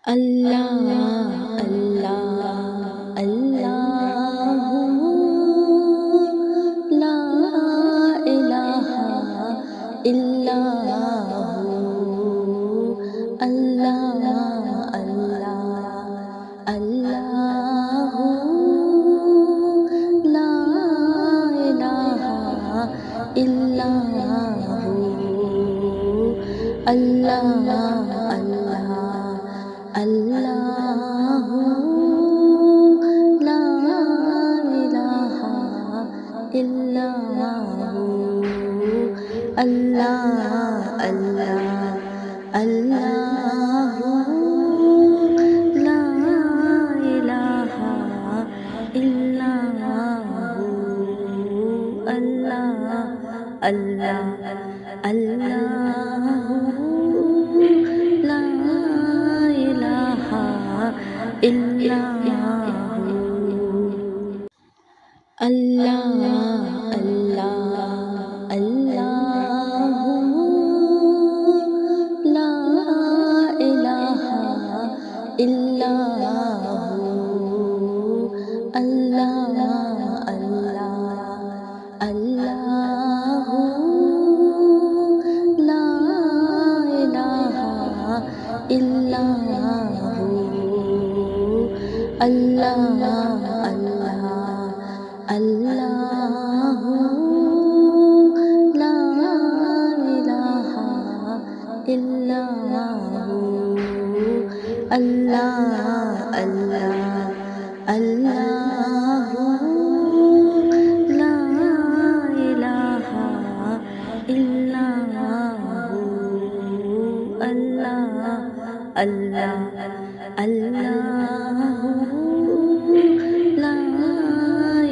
اللہ اللہ اللہ لا الہ الا اللہ اللہ اللہ لا الہ الا اللہ اللہ اللہ لا الہ الا اللہ اللہ اللہ لا الہ الا اللہ اللہ اللہ لا الہ الا اللہ اللہ اللہ لا الہ الا اللہ اللہ اللہ لا الہ الا اللہ اللہ اللہ لا الہ الا اللہ اللہ اللہ لا الہ الا اللہ اللہ اللہ لا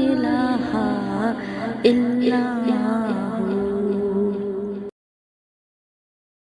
الہ الا